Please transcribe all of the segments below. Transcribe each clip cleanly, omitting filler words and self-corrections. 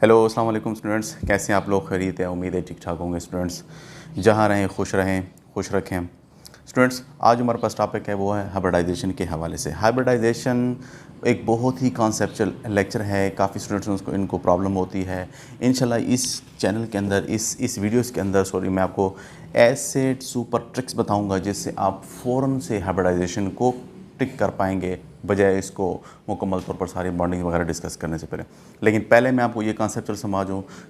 Hello अस्सलाम वालेकुम students, कैसे हैं आप लोग? खैरियत है? उम्मीद है ठीक ठाक होंगे स्टूडेंट्स। जहाँ रहें खुश रखें स्टूडेंट्स। आज हमारे पास टॉपिक है वो है हाइब्रिडाइजेशन के हवाले से। हाइब्रिडाइजेशन एक बहुत ही कॉन्सेप्चुअल लेक्चर है। काफ़ी स्टूडेंट्स इनको प्रॉब्लम होती है। इंशाल्लाह इस चैनल के अंदर इस वीडियोस के अंदर मैं आपको ऐसे सुपर ट्रिक्स बताऊंगा जिससे आप फ़ौरन से हाइब्रिडाइजेशन को टिक कर पाएंगे, बजाय इसको मुकम्मल तौर पर सारी बॉन्डिंग वगैरह डिस्कस करने से पहले। लेकिन पहले मैं आपको ये कॉन्सेप्चुअल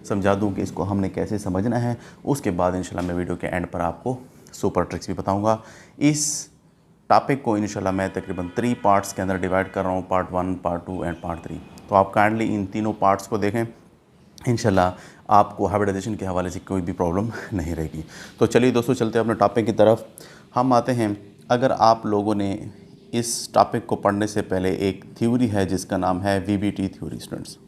समझा दूँ कि इसको हमने कैसे समझना है। उसके बाद इंशाल्लाह मैं वीडियो के एंड पर आपको सुपर ट्रिक्स भी बताऊंगा। इस टॉपिक को इंशाल्लाह मैं तकरीबन 3 पार्ट्स के अंदर डिवाइड कर रहा हूँ, पार्ट 1, पार्ट 2 एंड पार्ट 3। तो आप काइंडली इन तीनों पार्ट्स को देखें। इंशाल्लाह आपको हाइब्रिडाइजेशन के हवाले से कोई भी प्रॉब्लम नहीं रहेगी। तो चलिए दोस्तों, चलते हैं अपने टॉपिक की तरफ। हम आते हैं, अगर आप लोगों ने इस टॉपिक को पढ़ने से पहले एक थ्योरी है जिसका नाम है VBT theory. Students,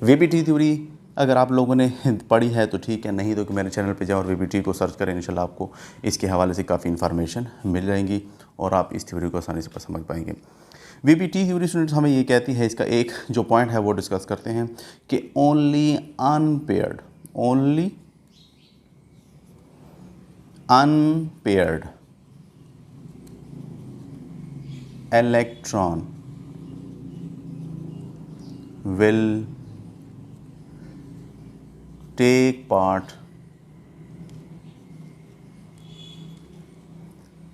VBT theory अगर आप लोगों ने पढ़ी है तो ठीक है, नहीं तो कि मेरे चैनल पे जाओ और वीबीटी को सर्च करें। इंशाल्लाह आपको इसके हवाले से काफ़ी इन्फॉर्मेशन मिल जाएंगी और आप इस थ्योरी को आसानी से समझ पाएंगे। वीबीटी थ्योरी स्टूडेंट्स हमें ये कहती है, इसका एक जो पॉइंट है वो डिस्कस करते हैं कि only unpaired electron will take part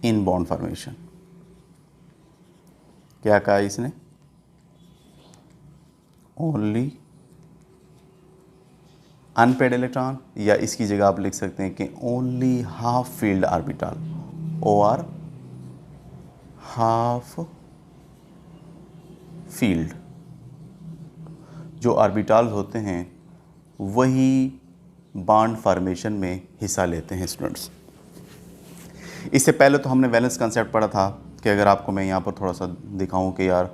in bond formation। क्या कहा इसने? ओनली अनपेड इलेक्ट्रॉन, या इसकी जगह आप लिख सकते हैं कि ओनली हाफ फील्ड ऑर्बिटल, और हाफ फील्ड जो ऑर्बिटल्स होते हैं वही बॉन्ड फॉर्मेशन में हिस्सा लेते हैं। स्टूडेंट्स, इससे पहले तो हमने वैलेंस कंसेप्ट पढ़ा था कि अगर आपको मैं यहाँ पर थोड़ा सा दिखाऊं कि यार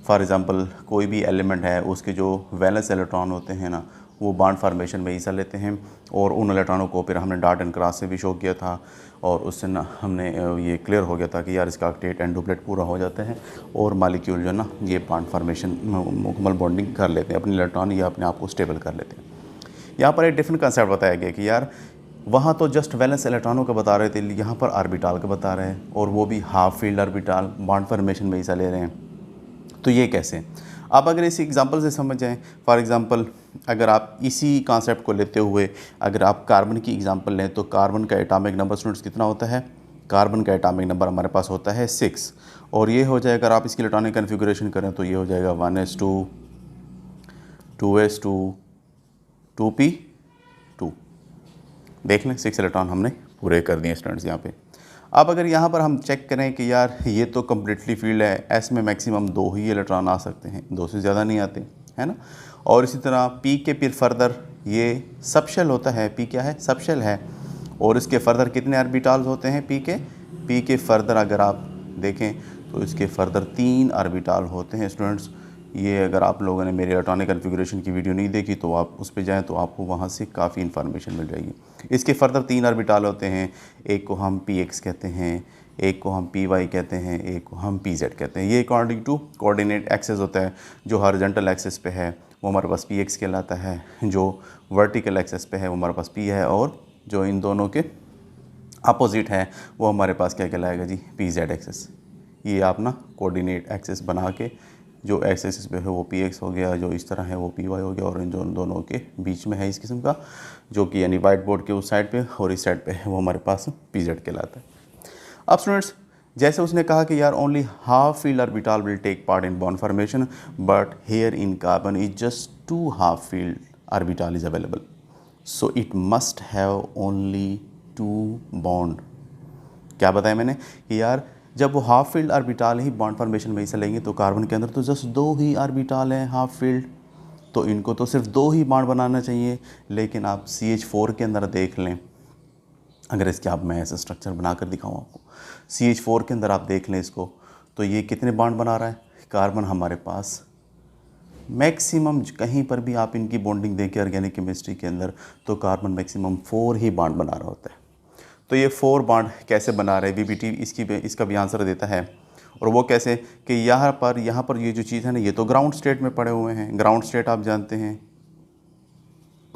फॉर एग्ज़ाम्पल कोई भी एलिमेंट है, उसके जो वैलेंस इलेक्ट्रॉन होते हैं ना, वो बॉन्ड फार्मेशन में हिस्सा लेते हैं। और उन इलेक्ट्रॉनों को फिर हमने डॉट एंड क्रॉस से भी शो किया था, और उससे ना हमने ये क्लियर हो गया था कि यार इसका ऑक्टेट एंड डुप्लेट पूरा हो जाता है और मालिक्यूल जो है ना ये बॉन्ड फार्मेशन मुकम्मल बॉन्डिंग कर लेते हैं, अपने इलेक्ट्रॉन या अपने आप को स्टेबल कर लेते हैं। यहाँ पर एक डिफरेंट कंसेप्ट बताया गया कि यार वहाँ तो जस्ट वैलेंस इलेक्ट्रॉनों का बता रहे थे, यहाँ पर ऑर्बिटल का बता रहे हैं, और वो भी half filled orbital bond formation में हिस्सा ले रहे हैं। तो ये कैसे? आप अगर इसी एग्जांपल से समझ जाएं, फॉर एग्जांपल अगर आप इसी कॉन्सेप्ट को लेते हुए अगर आप कार्बन की एग्जांपल लें तो कार्बन का एटॉमिक नंबर स्टूडेंट्स कितना होता है? कार्बन का एटॉमिक नंबर हमारे पास होता है 6, और ये हो जाएगा, अगर आप इसकी इलेक्ट्रॉनिक कन्फिगरेशन करें तो ये हो जाएगा 1s2 2s2 2p2। देख लें 6 इलेक्ट्रॉन हमने पूरे कर दिए स्टूडेंट्स यहाँ पे। अब अगर यहाँ पर हम चेक करें कि यार ये तो कम्प्लीटली फील्ड है, एस में मैक्सिमम 2 ही इलेक्ट्रॉन आ सकते हैं, 2 से ज़्यादा नहीं आते, है ना। और इसी तरह पी के फिर फर्दर ये सबशेल होता है, पी क्या है? सबशेल है। और इसके फर्दर कितने ऑर्बिटल्स होते हैं? पी के फर्दर अगर आप देखें तो इसके फर्दर 3 ऑर्बिटल होते हैं स्टूडेंट्स। ये अगर आप लोगों ने मेरी इलेक्ट्रॉनिक कन्फिगरेशन की वीडियो नहीं देखी तो आप उस पर जाएँ तो आपको वहाँ से काफ़ी इन्फॉर्मेशन मिल जाएगी। इसके फर्दर 3 ऑर्बिटल होते हैं, एक को हम px कहते हैं, एक को हम py कहते हैं, एक को हम pz कहते हैं। ये अकॉर्डिंग टू कोऑर्डिनेट एक्सेस होता है। जो हॉरिजॉन्टल एक्सेस पे है वो हमारे पास px कहलाता है, जो वर्टिकल एक्सेस पे है वो हमारे पास p है, और जो इन दोनों के अपोजिट है वो हमारे पास क्या कहलाएगा जी? pz access. ये आप ना कोऑर्डिनेट एक्सेस बना के, जो एक्सेस पे है वो px हो गया, जो इस तरह है वो py हो गया, और इन दोनों के बीच में है इस किस्म का, जो कि यानी वाइट बोर्ड के उस साइड पे और इस साइड पे है वो हमारे पास pz कहलाता है। अब स्टूडेंट्स, जैसे उसने कहा कि यार only half filled orbital will take part in bond formation, but here in carbon is just 2 half filled orbital is available, so it must have only 2 bond. क्या बताया मैंने कि यार जब वो हाफ फील्ड ऑर्बिटल ही बॉन्ड फॉर्मेशन में हिस्सा लेंगे तो कार्बन के अंदर तो जस्ट 2 ही ऑर्बिटल हैं हाफ फील्ड, तो इनको तो सिर्फ 2 ही बॉन्ड बनाना चाहिए। लेकिन आप CH4 के अंदर देख लें, अगर इसके आप मैं ऐसा स्ट्रक्चर बना कर दिखाऊँ आपको, CH4 के अंदर आप देख लें इसको, तो ये कितने बॉन्ड बना रहा है? कार्बन हमारे पास मैक्सिमम कहीं पर भी आप इनकी बॉन्डिंग देखें ऑर्गेनिक केमिस्ट्री के अंदर तो कार्बन मैक्सिमम 4 ही बॉन्ड बना रहा होता है। तो ये 4 बॉन्ड कैसे बना रहे? वीबीटी इसका भी आंसर देता है। और वो कैसे कि यहाँ पर ये जो चीज़ है ना, ये तो ग्राउंड स्टेट में पड़े हुए हैं। ग्राउंड स्टेट आप जानते हैं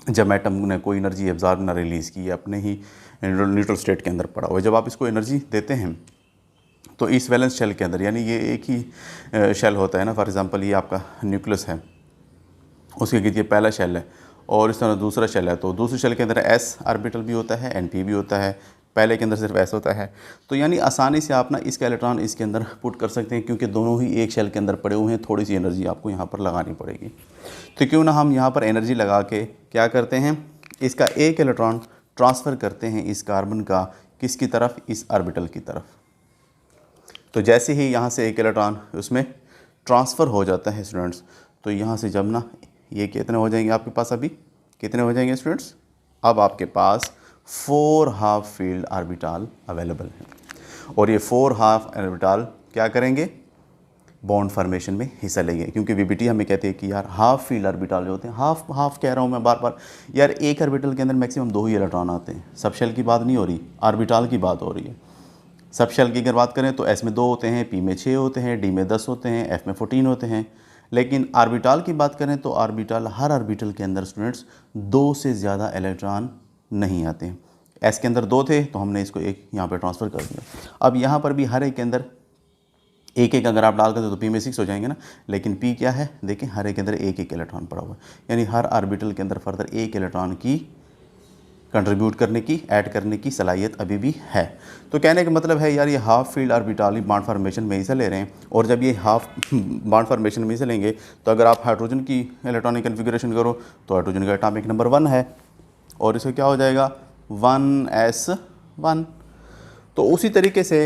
जब एटम ने कोई एनर्जी एब्जॉर्ब ना रिलीज़ की, अपने ही न्यूट्रल स्टेट के अंदर पड़ा हुआ है, जब आप इसको एनर्जी देते हैं तो इस वैलेंस शेल के अंदर, यानी ये एक ही शेल होता है ना, फॉर एग्जांपल ये आपका न्यूक्लियस है, उसके गिर्द ये पहला शेल है और इस तरह दूसरा शेल है, तो दूसरे शेल के अंदर s ऑर्बिटल भी होता है, n p भी होता है, पहले के अंदर सिर्फ s होता है। तो यानी आसानी से आप ना इसका इलेक्ट्रॉन इसके अंदर पुट कर सकते हैं, क्योंकि दोनों ही एक शेल के अंदर पड़े हुए हैं, थोड़ी सी एनर्जी आपको यहाँ पर लगानी पड़ेगी। तो क्यों ना हम यहाँ पर एनर्जी लगा के क्या करते हैं, इसका एक इलेक्ट्रॉन ट्रांसफ़र करते हैं इस कार्बन का किसकी तरफ, इस ऑर्बिटल की तरफ। तो जैसे ही यहाँ से एक इलेक्ट्रॉन उसमें ट्रांसफ़र हो जाता है स्टूडेंट्स, तो यहाँ से जब ना ये कितने हो जाएंगे आपके पास, अभी कितने हो जाएंगे स्टूडेंट्स, अब आपके पास 4 हाफ फील्ड ऑर्बिटल अवेलेबल है। और ये 4 हाफ ऑर्बिटल क्या करेंगे, बॉन्ड फॉर्मेशन में हिस्सा लेंगे, क्योंकि वीबीटी हमें कहती है कि यार हाफ फील्ड ऑर्बिटल जो होते हैं, हाफ कह रहा हूँ मैं बार बार, यार एक ऑर्बिटल के अंदर मैक्सिमम 2 ही इलेक्ट्रॉन आते हैं। सब शेल की बात नहीं हो रही, ऑर्बिटल की बात हो रही है। सब शेल की अगर बात करें तो एस में 2 होते हैं, पी में 6 होते हैं, डी में 10 होते हैं, एफ में 14 होते हैं। लेकिन ऑर्बिटल की बात करें तो ऑर्बिटल, हर ऑर्बिटल के अंदर स्टूडेंट्स 2 से ज़्यादा इलेक्ट्रॉन नहीं आते हैं। एस के अंदर 2 थे तो हमने इसको एक यहाँ पे ट्रांसफ़र कर दिया। अब यहाँ पर भी हर एक के अंदर एक एक अगर आप डाल करते तो पी में 6 हो जाएंगे ना, लेकिन पी क्या है, देखिए हर एक के अंदर एक एक इलेक्ट्रॉन पड़ा हुआ है, यानी हर ऑर्बिटल के अंदर फर्दर एक इलेक्ट्रॉन की कंट्रीब्यूट करने की, ऐड करने की सलाहियत अभी भी है। तो कहने का मतलब है यार ये half filled orbital bond formation में हिस्सा ले रहे हैं, और जब ये हाफ बॉन्ड फॉर्मेशन में हिस्सा लेंगे तो अगर आप हाइड्रोजन की इलेक्ट्रॉनिक कन्फिगरेशन करो तो हाइड्रोजन का एटॉमिक नंबर 1 है और इसका क्या हो जाएगा 1s1। तो उसी तरीके से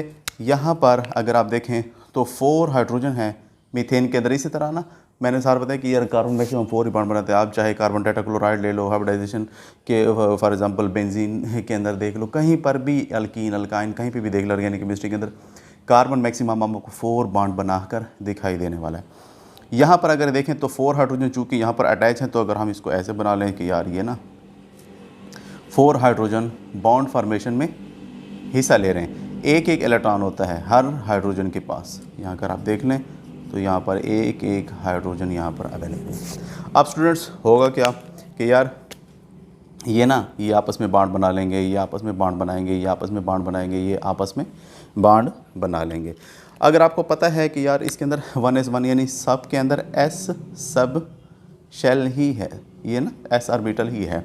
यहाँ पर अगर आप देखें तो 4 हाइड्रोजन है मीथेन के अंदर। इसी तरह ना मैंने सार बताया कि यार कार्बन मैक्सिमम 4 ही बॉन्ड बनाते हैं। आप चाहे कार्बन टेट्राक्लोराइड ले लो, हाइब्रिडाइजेशन के फॉर एग्जांपल बेंजीन के अंदर देख लो, कहीं पर भी अल्कीन अल्काइन कहीं पे भी देख लो, ऑर्गेनिक केमिस्ट्री के अंदर कार्बन मैक्सिमम आपको 4 बॉन्ड बनाकर दिखाई देने वाला है। यहाँ पर अगर देखें तो 4 हाइड्रोजन चूँकि यहाँ पर अटैच हैं, तो अगर हम इसको ऐसे बना लें कि यार ये ना 4 हाइड्रोजन बॉन्ड फॉर्मेशन में हिस्सा ले रहे हैं, एक एक इलेक्ट्रॉन होता है हर हाइड्रोजन के पास। यहाँ अगर आप देख लें तो यहाँ पर एक एक हाइड्रोजन यहाँ पर अवेलेबल है। अब स्टूडेंट्स होगा क्या कि यार ये ना ये आपस में बॉन्ड बना लेंगे, ये आपस में बॉन्ड बनाएंगे, ये आपस में बॉन्ड बनाएंगे, ये आपस में बॉन्ड बना लेंगे। अगर आपको पता है कि यार इसके अंदर 1s1 यानी सब के अंदर s सब शेल ही है, ये ना s ऑर्बिटल ही है।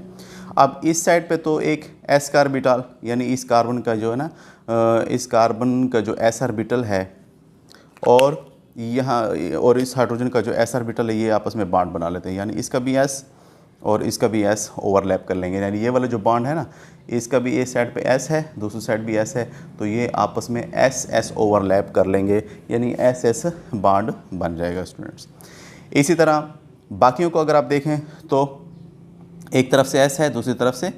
अब इस साइड पे तो एक s का ऑर्बिटल यानी इस कार्बन का जो है ना इस कार्बन का जो s ऑर्बिटल है और यहाँ और इस हाइड्रोजन का जो s ऑर्बिटल है, ये आपस में बॉन्ड बना लेते हैं, यानी इसका भी s और इसका भी s ओवरलैप कर लेंगे। यानी ये वाला जो बॉन्ड है ना, इसका भी एक साइड पे s है, दूसरी साइड भी s है, तो ये आपस में s ओवरलैप कर लेंगे, यानी s बॉन्ड बन जाएगा स्टूडेंट्स। इसी तरह बाकियों को अगर आप देखें तो एक तरफ से s है, दूसरी तरफ से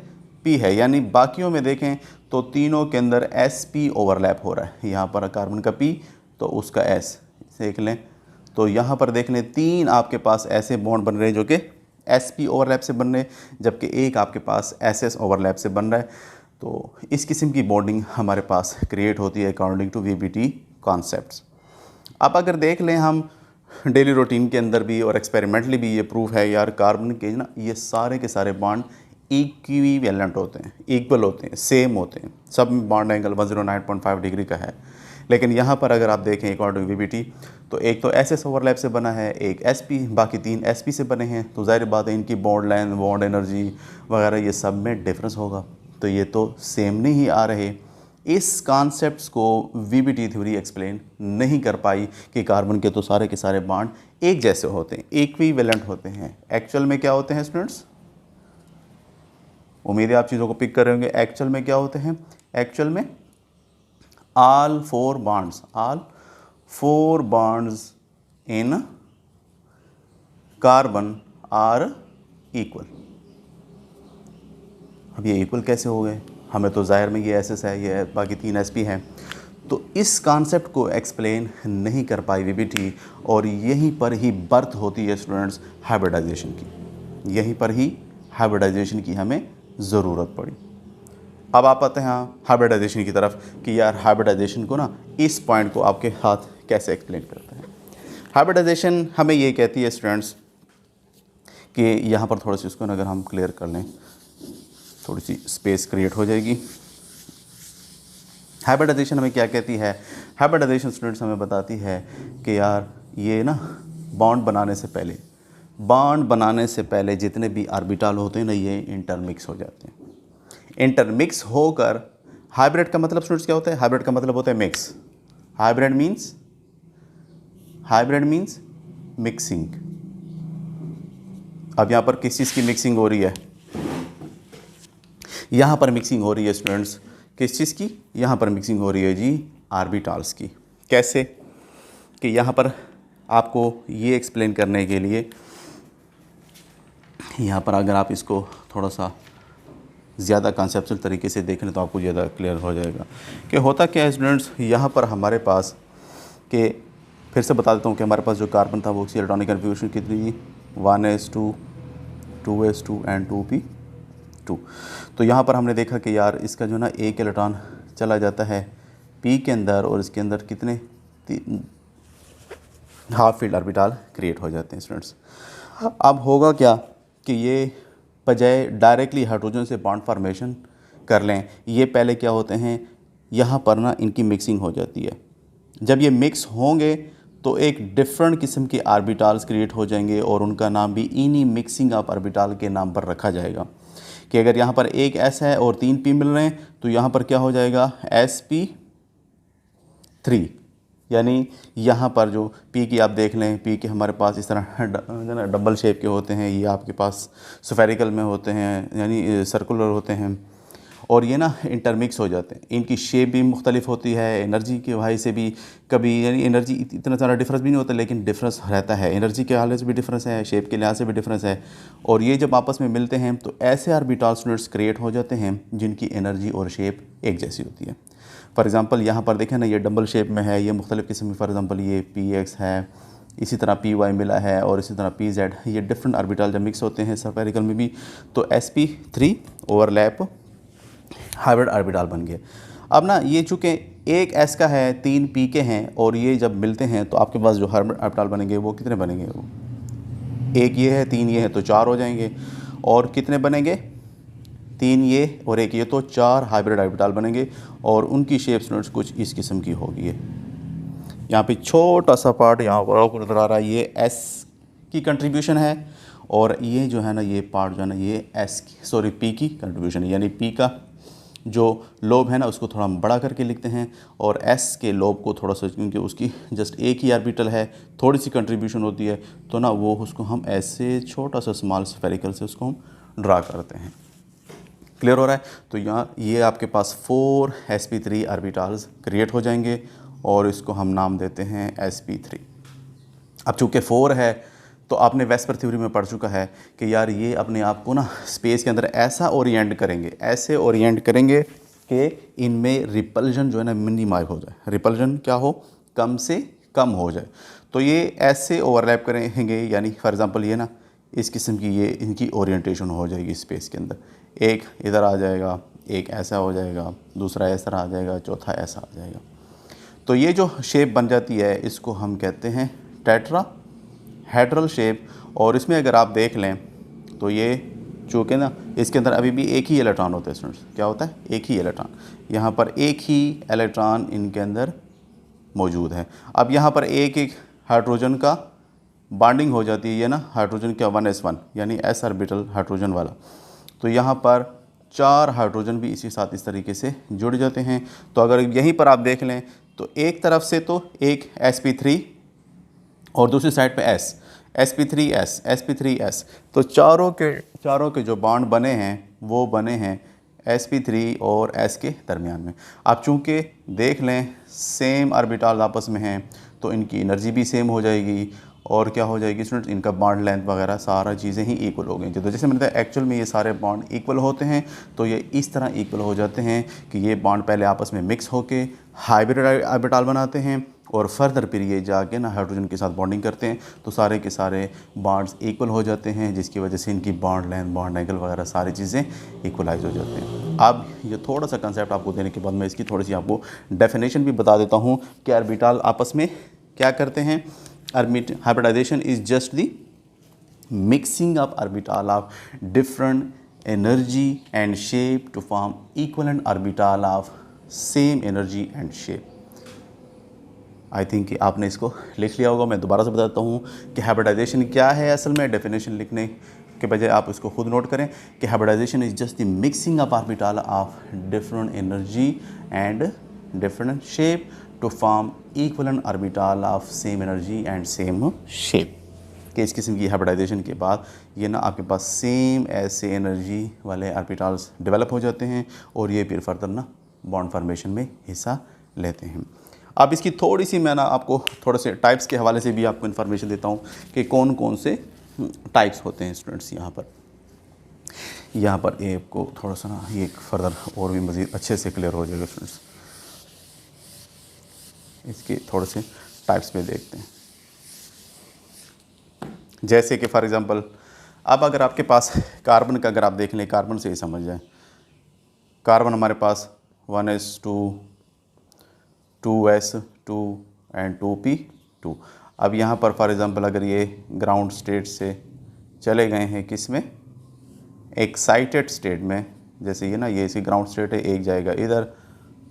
p है, यानी बाकियों में देखें तो तीनों के अंदर sp ओवरलैप हो रहा है। यहाँ पर कार्बन का p तो उसका s देख लें, तो यहाँ पर देख लें 3 आपके पास ऐसे बॉन्ड बन रहे हैं जो कि sp ओवरलैप से बन रहे हैं, जबकि एक आपके पास ss ओवरलैप से बन रहा है। तो इस किस्म की बॉन्डिंग हमारे पास क्रिएट होती है अकॉर्डिंग टू वीबीटी कॉन्सेप्ट्स। अब अगर देख लें हम डेली रूटीन के अंदर भी और एक्सपेरिमेंटली भी ये प्रूफ है यार, कार्बन के ना ये सारे के सारे बॉन्ड इक्विवेलेंट होते हैं, इक्वल होते हैं, सेम होते हैं, सब में बॉन्ड एंगल 109.5 डिग्री का है। लेकिन यहाँ पर अगर आप देखें अकॉर्डिंग टू वीबीटी तो एक तो ss ओवरलैप से बना है, एक sp, बाकी 3 sp से बने हैं, तो जाहिर बात है इनकी बॉन्ड लेंथ, बॉन्ड एनर्जी वगैरह ये सब में डिफरेंस होगा, तो ये तो सेम नहीं आ रहे। इस कॉन्सेप्ट्स को वीबीटी थ्योरी एक्सप्लेन नहीं कर पाई कि कार्बन के तो सारे के सारे बॉन्ड एक जैसे होते हैं, इक्विवेलेंट होते हैं। एक्चुअल में क्या होते हैं स्टूडेंट्स, उम्मीद है आप चीज़ों को पिक कर रहे होंगे। एक्चुअल में क्या होते हैं, एक्चुअल में all 4 bonds in carbon are equal. अब ये इक्वल कैसे हो गए, हमें तो जाहिर में ये SS है, ये बाकी 3 SP हैं, तो इस कॉन्सेप्ट को एक्सप्लेन नहीं कर पाई वीबीटी, और यहीं पर ही बर्थ होती है स्टूडेंट्स हाइब्रिडाइजेशन की, यहीं पर ही हाइब्रिडाइजेशन की हमें ज़रूरत पड़ी। अब आप आते हैं हाइब्रिडाइजेशन की तरफ कि यार हाइब्रिडाइजेशन को ना इस पॉइंट को आपके हाथ कैसे एक्सप्लेन करते हैं। हाइब्रिडाइजेशन हमें ये कहती है स्टूडेंट्स कि यहाँ पर थोड़ा सा इसको अगर हम क्लियर कर लें, थोड़ी सी स्पेस क्रिएट हो जाएगी। हाइब्रिडाइजेशन हमें क्या कहती है? हाइब्रिडाइजेशन स्टूडेंट्स हमें बताती है कि यार ये ना बॉन्ड बनाने से पहले जितने भी ऑर्बिटल होते हैं ना, ये इंटरमिक्स हो जाते हैं। इंटरमिक्स होकर हाइब्रिड का मतलब स्टूडेंट्स क्या होता है? हाइब्रिड का मतलब होता है मिक्स। Hybrid means mixing. अब यहाँ पर किस चीज़ की मिक्सिंग हो रही है? यहाँ पर मिक्सिंग हो रही है स्टूडेंट्स किस चीज़ की? यहाँ पर मिक्सिंग हो रही है जी ऑर्बिटल्स की। कैसे? कि यहाँ पर आपको ये एक्सप्लेन करने के लिए, यहाँ पर अगर आप इसको थोड़ा सा ज़्यादा कॉन्सेप्चुअल तरीके से देखें तो आपको ज़्यादा क्लियर हो जाएगा कि होता क्या है स्टूडेंट्स। यहाँ पर हमारे पास के फिर से बता देता हूँ कि हमारे पास जो कार्बन था वो उसकी इलेक्ट्रॉनिक कन्फिग्रेशन कितनी थी? 1s2 2s2 and 2p2। तो यहाँ पर हमने देखा कि यार इसका जो ना एक इलेक्ट्रॉन चला जाता है p के अंदर और इसके अंदर कितने हाफ फील्ड ऑर्बिटल क्रिएट हो जाते हैं स्टूडेंट्स। अब होगा क्या कि ये बजाय डायरेक्टली हाइड्रोजन से बॉन्ड फॉर्मेशन कर लें, ये पहले क्या होते हैं, यहाँ पर ना इनकी मिक्सिंग हो जाती है। जब ये मिक्स होंगे तो एक डिफरेंट किस्म के ऑर्बिटल्स क्रिएट हो जाएंगे और उनका नाम भी इन्हीं मिक्सिंग ऑफ ऑर्बिटल के नाम पर रखा जाएगा। कि अगर यहाँ पर एक S है और 3 P मिल रहे हैं तो यहाँ पर क्या हो जाएगा? sp3। यानी यहाँ पर जो P की आप देख लें, P के हमारे पास इस तरह डबल शेप के होते हैं, ये आपके पास स्फेरिकल में होते हैं यानी सर्कुलर होते हैं, और ये ना इंटरमिक्स हो जाते हैं। इनकी शेप भी मुख्तलिफ होती है, एनर्जी के वजह से भी कभी यानी एनर्जी इतना ज़्यादा डिफरेंस भी नहीं होता, लेकिन डिफरेंस रहता है। एनर्जी के हाल से भी डिफरेंस है, शेप के लिहाज से भी डिफरेंस है। और ये जब आपस में मिलते हैं तो ऐसे ऑर्बिटल स्टूडेंट्स क्रिएट हो जाते हैं जिनकी एनर्जी और शेप एक जैसी होती है। फॉर एग्ज़ाम्पल यहाँ पर देखें ना, ये डबल शेप में है, ये मुख्तलिफ़ किस्म की, फॉर एग्ज़ाम्पल ये px है, इसी तरह py मिला है और इसी तरह pz। ये डिफरेंट ऑर्बिटल जब मिक्स होते हैं स्फेरिकल में भी तो sp3 ओवरलैप हाइब्रिड ऑर्बिटल बन गए। अब ना ये चूँकि एक S का है, 3 P के हैं और ये जब मिलते हैं तो आपके पास जो हाइब्रिड ऑर्बिटल बनेंगे वो कितने बनेंगे? वो एक ये है, 3 ये है तो 4 हो जाएंगे। और कितने बनेंगे? 3 ये और एक ये, तो 4 हाइब्रिड ऑर्बिटल बनेंगे और उनकी शेप स्टूडेंट्स कुछ इस किस्म की होगी। यहाँ पे छोटा सा पार्ट यहाँ पर आपको नजर आ रहा है, ये S की कंट्रीब्यूशन है और ये जो है ना ये पार्ट जो है ना ये P की कंट्रीब्यूशन है। यानी P का जो लोब है ना उसको थोड़ा हम बड़ा करके लिखते हैं और S के लोब को थोड़ा सा, क्योंकि उसकी जस्ट एक ही ऑर्बिटल है, थोड़ी सी कंट्रीब्यूशन होती है तो ना वो उसको हम ऐसे छोटा सा स्मॉल स्फेरिकल से उसको हम ड्रा करते हैं। क्लियर हो रहा है? तो यहाँ ये आपके पास 4 sp3 ऑर्बिटल्स क्रिएट हो जाएंगे और इसको हम नाम देते हैं sp3। अब चूँकि 4 है तो आपने वेस्पर थ्योरी में पढ़ चुका है कि यार ये अपने आप को ना स्पेस के अंदर ऐसा ओरिएंट करेंगे, ऐसे ओरिएंट करेंगे कि इनमें रिपल्जन जो है ना मिनिमाइज हो जाए, रिपल्जन क्या हो, कम से कम हो जाए। तो ये ऐसे ओवरलैप करेंगे, यानी फॉर एग्ज़ाम्पल ये ना इस किस्म की ये इनकी ओरिएंटेशन हो जाएगी स्पेस के अंदर। एक इधर आ जाएगा, एक ऐसा हो जाएगा, दूसरा ऐसा आ जाएगा, चौथा ऐसा आ जाएगा। तो ये जो शेप बन जाती है इसको हम कहते हैं टेट्राहेड्रल शेप। और इसमें अगर आप देख लें तो ये चूँकि ना इसके अंदर अभी भी एक ही इलेक्ट्रॉन होता है स्टूडेंट्स, क्या होता है? एक ही इलेक्ट्रॉन। यहाँ पर एक ही इलेक्ट्रॉन इनके अंदर मौजूद है। अब यहाँ पर एक एक हाइड्रोजन का बॉन्डिंग हो जाती है, ये ना हाइड्रोजन क्या 1s1 यानी s ऑर्बिटल हाइड्रोजन वाला। तो यहाँ पर 4 हाइड्रोजन भी इसी साथ इस तरीके से जुड़ जाते हैं। तो अगर यहीं पर आप देख लें तो एक तरफ से तो एक sp3 और दूसरी साइड पे s, sp3s sp3s, तो चारों के जो बॉन्ड बने हैं वो बने हैं sp3 और s के दरमियान में। आप चूँकि देख लें सेम ऑर्बिटल आपस में हैं तो इनकी एनर्जी भी सेम हो जाएगी और क्या हो जाएगी स्टूडेंट्स, इनका बॉन्ड लेंथ वगैरह सारा चीज़ें ही इक्वल हो गई। तो जैसे मैंने बताया एक्चुअल में ये सारे बॉन्ड इक्वल होते हैं, तो ये इस तरह इक्वल हो जाते हैं कि ये बॉन्ड पहले आपस में मिक्स होके हाइब्रिड ऑर्बिटल बनाते हैं और फर्दर फिर ये जाके ना हाइड्रोजन के साथ बॉन्डिंग करते हैं तो सारे के सारे बॉन्ड्स इक्वल हो जाते हैं, जिसकी वजह से इनकी बॉन्ड लेंथ, बॉन्ड एंगल वगैरह सारी चीज़ें इक्वलाइज हो जाते हैं। अब ये थोड़ा सा कंसेप्ट आपको देने के बाद मैं इसकी थोड़ी सी आपको डेफिनेशन भी बता देता हूँ कि ऑर्बिटल आपस में क्या करते हैं। Hybridisation is just the mixing up orbital of different energy and shape to form equivalent orbital of same energy and shape. I think कि आपने इसको लिख लिया होगा। मैं दोबारा से बताता हूँ कि हाइब्रिडाइजेशन क्या है। असल में डेफिनेशन लिखने के बजाय आप इसको खुद नोट करें कि hybridisation is just the mixing up orbital of different energy and different shape to form equivalent orbital of same energy and same shape. कि इस किस्म की हाइब्रिडाइजेशन के बाद ये ना आपके पास सेम ऐसे एनर्जी वाले ऑर्बिटल्स डेवलप हो जाते हैं और ये फिर फर्दर ना बॉन्ड फॉर्मेशन में हिस्सा लेते हैं। अब इसकी थोड़ी सी मैं ना आपको थोड़े से टाइप्स के हवाले से भी आपको इन्फॉर्मेशन देता हूँ कि कौन कौन से टाइप्स होते हैं स्टूडेंट्स। यहाँ पर ये आपको थोड़ा सा ना ये फर्दर और भी मज़ीद अच्छे से क्लियर हो जाएगा स्टूडेंट्स। इसके थोड़े से टाइप्स पे देखते हैं। जैसे कि फॉर एग्ज़ाम्पल अब अगर आपके पास कार्बन का अगर आप देख लें, कार्बन से ही समझ जाए, कार्बन हमारे पास 1s2 2s2 एंड 2p2। अब यहाँ पर फॉर एग्ज़ाम्पल अगर ये ग्राउंड स्टेट से चले गए हैं किस में, एक्साइटेड स्टेट में, जैसे ये ना ये इसी ग्राउंड स्टेट है, एक जाएगा इधर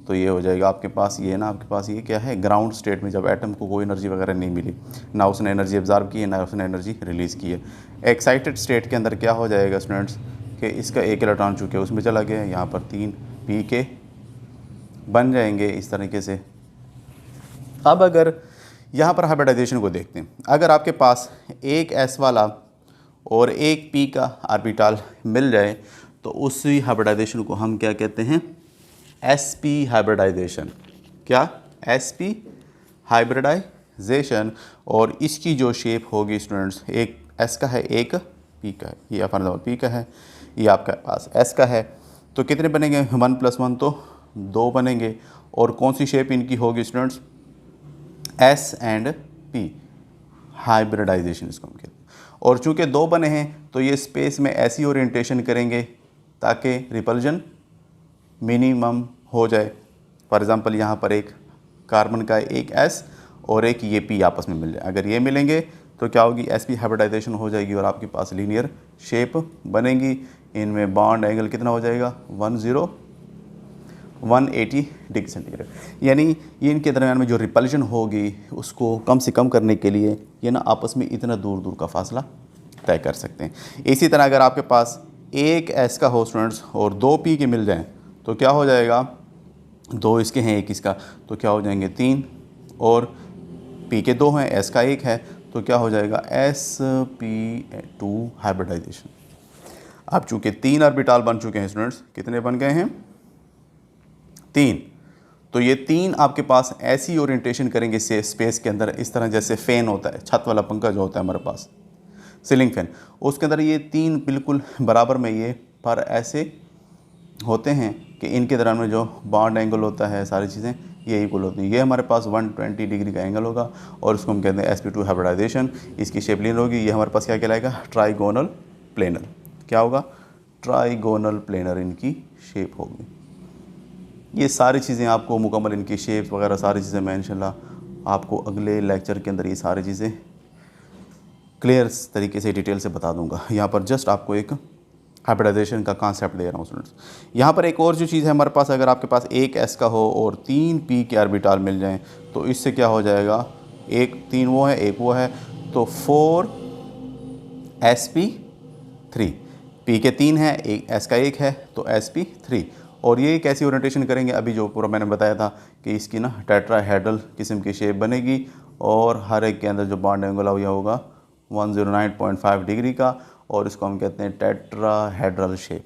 तो ये हो जाएगा आपके पास ये ना आपके पास ये क्या है ग्राउंड स्टेट में, जब एटम को कोई एनर्जी वगैरह नहीं मिली, ना उसने एनर्जी एब्जॉर्ब की है ना उसने एनर्जी रिलीज़ की है। एक्साइटेड स्टेट के अंदर क्या हो जाएगा स्टूडेंट्स कि इसका एक इलेक्ट्रॉन चूँकि उसमें चला गया, यहाँ पर 3 पी के बन जाएंगे इस तरीके से। अब अगर यहाँ पर हाइब्रिडाइजेशन को देखते हैं, अगर आपके पास एक एस वाला और एक पी का ऑर्बिटल मिल जाए तो उसी हाइब्रिडाइजेशन को हम क्या कहते हैं, sp हाइब्रिडाइजेशन। क्या, sp हाइब्रिडाइजेशन। और इसकी जो शेप होगी स्टूडेंट्स, एक s का है एक p का है, ये फॉर एग्जाम्पल p का है, ये आपके पास s का है, तो कितने बनेंगे 1 + 1 तो 2 बनेंगे। और कौन सी शेप इनकी होगी students, s and p hybridisation इसको हम कहते हैं। और चूँकि 2 बने हैं तो ये स्पेस में ऐसी ओरिएंटेशन करेंगे ताकि रिपल्जन मिनिमम हो जाए। फॉर एग्ज़ाम्पल यहाँ पर एक कार्बन का एक s और एक ये p आपस में मिल जाए, अगर ये मिलेंगे तो क्या होगी, sp हाइब्रिडाइजेशन हो जाएगी और आपके पास लीनियर शेप बनेगी। इनमें बॉन्ड एंगल कितना हो जाएगा 180 डिग्री सेंटीग्रेड। यानी ये इनके दरमियान में जो रिपल्शन होगी उसको कम से कम करने के लिए ये ना आपस में इतना दूर दूर का फासला तय कर सकते हैं। इसी तरह अगर आपके पास एक s का हो स्टूडेंट्स और 2 p के मिल जाएं तो क्या हो जाएगा, 2 इसके हैं एक इसका, तो क्या हो जाएंगे 3, और p के 2 हैं s का 1 है तो क्या हो जाएगा sp2 हाइब्रिडाइजेशन। अब चूँकि 3 ऑर्बिटल बन चुके हैं स्टूडेंट्स, कितने बन गए हैं 3, तो ये 3 आपके पास ऐसी ओरिएंटेशन करेंगे से स्पेस के अंदर, इस तरह जैसे फ़ैन होता है, छत वाला पंखा जो होता है हमारे पास सीलिंग फैन, उसके अंदर ये 3 बिल्कुल बराबर में ये पर ऐसे होते हैं कि इनके दरम्यान में जो बॉन्ड एंगल होता है सारी चीज़ें ये इक्वल होती हैं। ये हमारे पास 120 डिग्री का एंगल होगा और इसको हम कहते हैं sp2 हाइब्रिडाइजेशन। इसकी शेप लीनियर होगी, ये हमारे पास क्या कहलाएगा, ट्राइगोनल प्लेनर। क्या होगा, ट्राइगोनल प्लेनर इनकी शेप होगी। ये सारी चीज़ें आपको मुकम्मल इनकी शेप वगैरह सारी चीज़ें मैं इंशाल्लाह आपको अगले लेक्चर के अंदर ये सारी चीज़ें क्लियर तरीके से डिटेल से बता दूंगा। यहाँ पर जस्ट आपको एक हाइब्रिडाइजेशन का कॉन्सेप्ट दे रहा हूँ स्टूडेंट्स। यहाँ पर एक और जो चीज़ है हमारे पास, अगर आपके पास एक s का हो और 3 p के ऑर्बिटल मिल जाएं तो इससे क्या हो जाएगा, एक 3 वो है एक वो है तो 4sp3, p के 3 है एक s का 1 है तो sp3। और ये कैसी ओरिएंटेशन करेंगे, अभी जो पूरा मैंने बताया था कि इसकी ना टेट्राहेड्रल किस्म की शेप बनेगी और हर एक के अंदर जो बॉन्ड एंगल होगा 109.5 डिग्री का, और इसको हम कहते हैं टेट्राहेड्रल शेप।